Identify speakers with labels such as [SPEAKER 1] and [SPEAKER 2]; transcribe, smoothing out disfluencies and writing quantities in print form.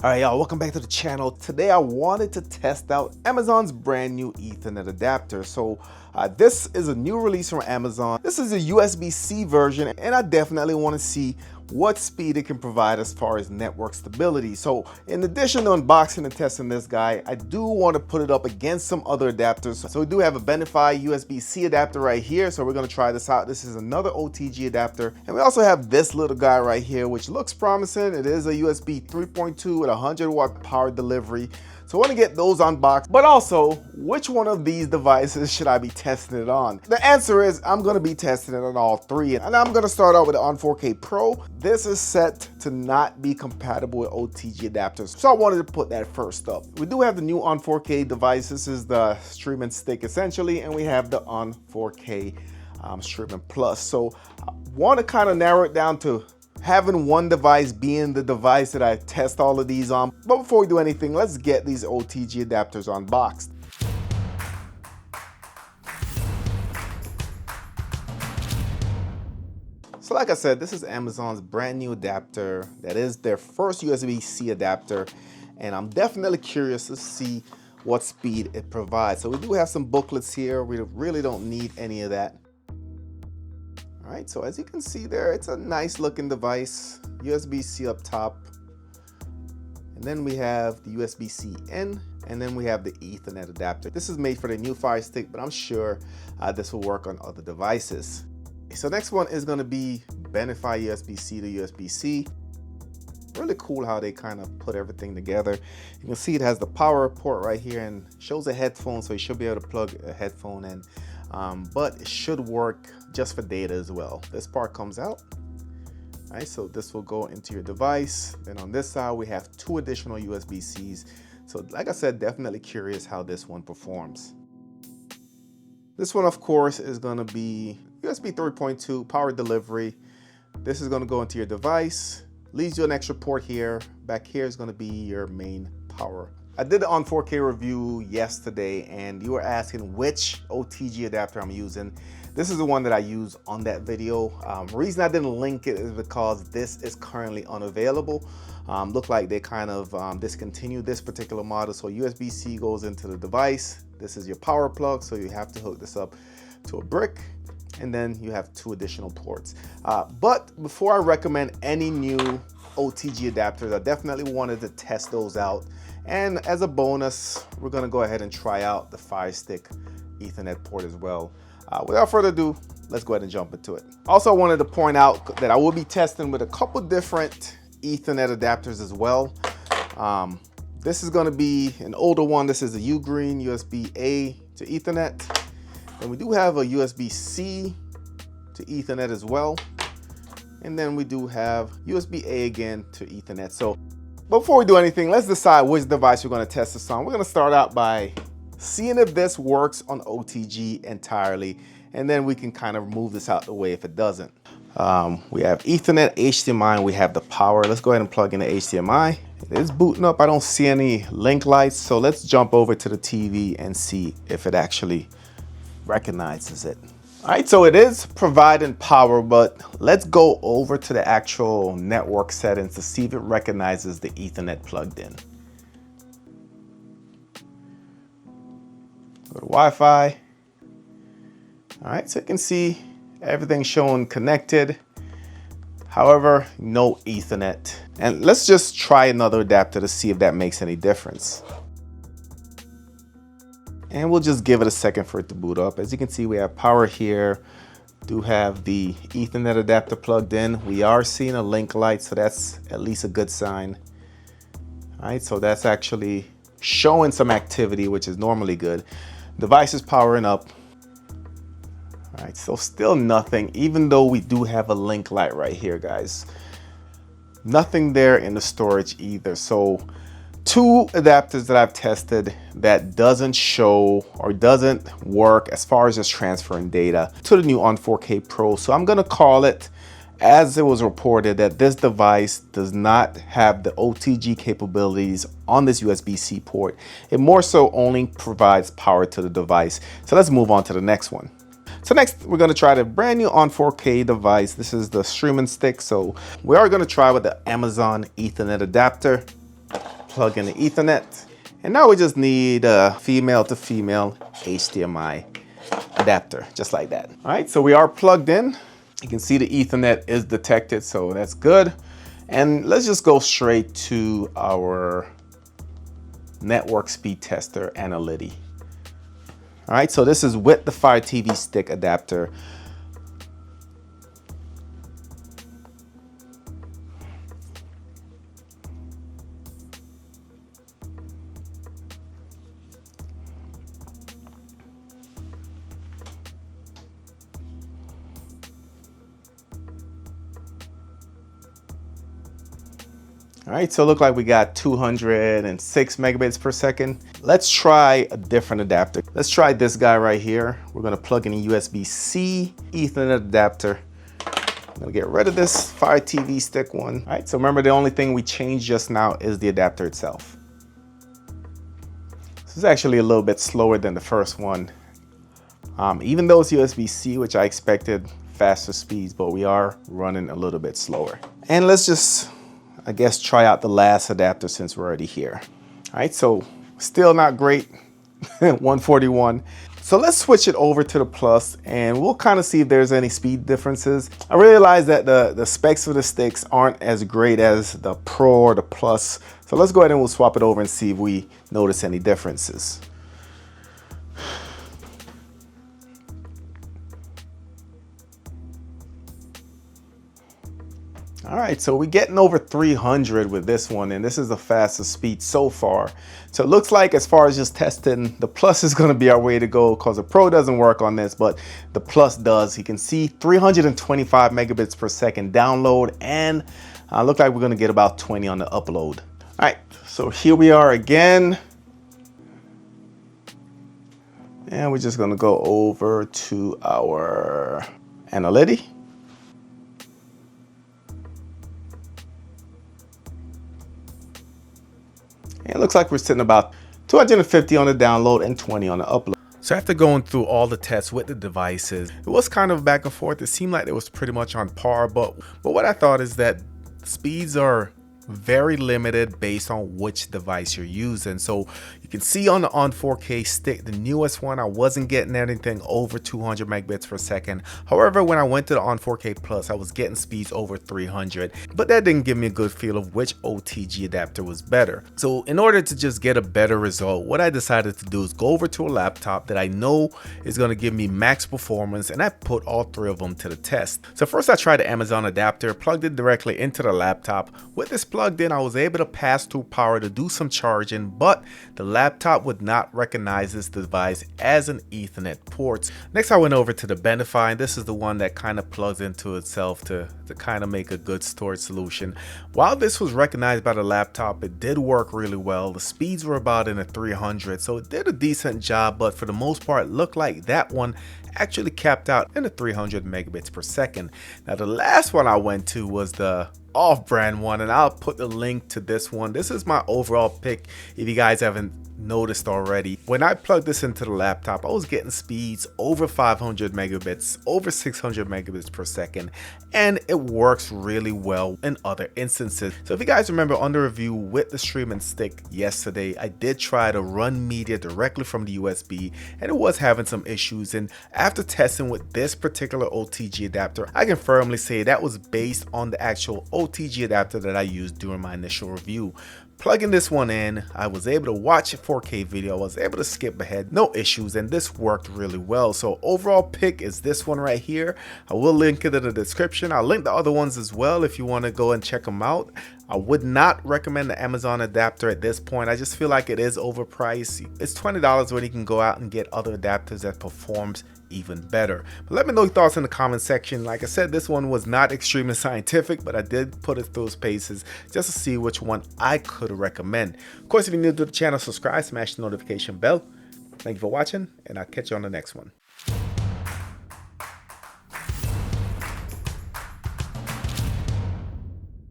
[SPEAKER 1] All right, y'all, welcome back to the channel. Today I wanted to test out Amazon's brand new Ethernet adapter. This is a new release from Amazon. This is a USB-C version, and I definitely want to see what speed it can provide as far as network stability. So in addition to unboxing and testing this guy, I do want to put it up against some other adapters. So we do have a Benify USB-C adapter right here. So we're going to try this out. This is another OTG adapter. And we also have this little guy right here, which looks promising. It is a USB 3.2 with 100-watt power delivery. So I want to get those unboxed, but also which one of these devices should I be testing it on? The answer is I'm going to be testing it on all three, and I'm going to start out with the On 4K Pro. This is set to not be compatible with OTG adapters, so I wanted to put that first up. We do have the new On 4K device. This is the streaming stick essentially, and we have the On 4K streaming plus. So I want to kind of narrow it down to having one device being the device that I test all of these on. But before we do anything, let's get these OTG adapters unboxed. So like I said, this is Amazon's brand new adapter. That is their first USB-C adapter. And I'm definitely curious to see what speed it provides. So we do have some booklets here. We really don't need any of that. All right, so as you can see there, it's a nice looking device, USB-C up top. And then we have the USB-C in, and then we have the Ethernet adapter. This is made for the new Fire Stick, but I'm sure this will work on other devices. So next one is gonna be Benify USB-C to USB-C. Really cool how they kind of put everything together. You can see it has the power port right here and shows a headphone, so you should be able to plug a headphone in. But it should work just for data as well. This part comes out. All right, so this will go into your device. Then on this side, we have two additional USB-Cs. So like I said, definitely curious how this one performs. This one, of course, is gonna be USB 3.2 power delivery. This is gonna go into your device. Leaves you an extra port here. Back here is gonna be your main power. I did the On 4K review yesterday, and you were asking which OTG adapter I'm using. This is the one that I use on that video. Reason I didn't link it is because this is currently unavailable. Look like they kind of discontinued this particular model. So USB-C goes into the device. This is your power plug, so you have to hook this up to a brick, and then you have two additional ports. But before I recommend any new OTG adapters, I definitely wanted to test those out. And as a bonus, we're gonna go ahead and try out the Fire Stick Ethernet port as well. Without further ado, let's go ahead and jump into it. Also, I wanted to point out that I will be testing with a couple different Ethernet adapters as well. This is gonna be an older one. This is a Ugreen USB-A to Ethernet. And we do have a USB-C to Ethernet as well. And then we do have USB-A again to Ethernet. So before we do anything, let's decide which device we're going to test this on. We're going to start out by seeing if this works on OTG entirely, and then we can kind of move this out the way if it doesn't. We have Ethernet, HDMI, and we have the power. Let's go ahead and plug in the HDMI. It is booting up. I don't see any link lights, so let's jump over to the TV and see if it actually recognizes it. All right, so it is providing power, but let's go over to the actual network settings to see if it recognizes the Ethernet plugged in. Go to Wi-Fi. All right, so you can see everything showing connected. However, no Ethernet. And let's just try another adapter to see if that makes any difference. And we'll just give it a second for it to boot up. As you can see, we have power here. Do have the Ethernet adapter plugged in. We are seeing a link light, so that's at least a good sign. All right, so that's actually showing some activity, which is normally good. Device is powering up. All right, so still nothing, even though we do have a link light right here, guys. Nothing there in the storage either. So two adapters that I've tested that doesn't show or doesn't work as far as just transferring data to the new On 4K Pro. So I'm gonna call it, as it was reported, that this device does not have the OTG capabilities on this USB-C port. It more so only provides power to the device. So let's move on to the next one. So next, we're gonna try the brand new On 4K device. This is the streaming stick. So we are gonna try with the Amazon Ethernet adapter. plug in the Ethernet. And now we just need a female to female HDMI adapter, just like that. All right, so we are plugged in. You can see the Ethernet is detected, so that's good. And let's just go straight to our network speed tester analytic. All right, so this is with the Fire TV stick adapter. All right, so it look like we got 206 megabits per second. Let's try a different adapter. Let's try this guy right here. We're gonna plug in a USB-C Ethernet adapter. I'm gonna get rid of this Fire TV stick one. All right, so remember the only thing we changed just now is the adapter itself. This is actually a little bit slower than the first one. Even though it's USB-C, which I expected faster speeds, but we are running a little bit slower. And let's just, I guess, try out the last adapter since we're already here. All right, so still not great, 141. So let's switch it over to the Plus and we'll kind of see if there's any speed differences. I realize that the specs of the sticks aren't as great as the Pro or the Plus. So let's go ahead and we'll swap it over and see if we notice any differences. All right, so we're getting over 300 with this one, and this is the fastest speed so far. So it looks like as far as just testing, the Plus is gonna be our way to go because the Pro doesn't work on this, but the Plus does. You can see 325 megabits per second download, and look like we're gonna get about 20 on the upload. All right, so here we are again. And we're just gonna go over to our analytic. And it looks like we're sitting about 250 on the download and 20 on the upload. So after going through all the tests with the devices, it was kind of back and forth. It seemed like it was pretty much on par, but what I thought is that speeds are very limited based on which device you're using. So you can see on the on 4K stick, the newest one, I wasn't getting anything over 200 megabits per second. However, when I went to the on 4K Plus, I was getting speeds over 300, but that didn't give me a good feel of which OTG adapter was better. So in order to just get a better result, what I decided to do is go over to a laptop that I know is going to give me max performance, and I put all three of them to the test. So first I tried the Amazon adapter, plugged it directly into the laptop. With this plugged in, I was able to pass through power to do some charging, but the laptop would not recognize this device as an Ethernet port. Next I went over to the Benify, and this is the one that kind of plugs into itself to kind of make a good storage solution. While this was recognized by the laptop, it did work really well. The speeds were about in the 300, so it did a decent job, but for the most part it looked like that one actually capped out in the 300 megabits per second. Now the last one I went to was the off-brand one, and I'll put the link to this one. This is my overall pick if you guys haven't noticed already. When I plugged this into the laptop, I was getting speeds over 500 megabits, over 600 megabits per second, and it works really well in other instances. So if you guys remember on the review with the streaming stick yesterday, I did try to run media directly from the USB, and it was having some issues. And after testing with this particular OTG adapter, I can firmly say that was based on the actual OTG adapter that I used during my initial review. Plugging this one in, I was able to watch a 4K video, I was able to skip ahead, no issues, and this worked really well. So overall pick is this one right here. I will link it in the description. I'll link the other ones as well if you want to go and check them out. I would not recommend the Amazon adapter at this point. I just feel like it is overpriced. It's $20 when you can go out and get other adapters that performs even better. But let me know your thoughts in the comment section. Like I said, this one was not extremely scientific, but I did put it through its paces just to see which one I could recommend. Of course, if you're new to the channel, subscribe, smash the notification bell. Thank you for watching, and I'll catch you on the next one.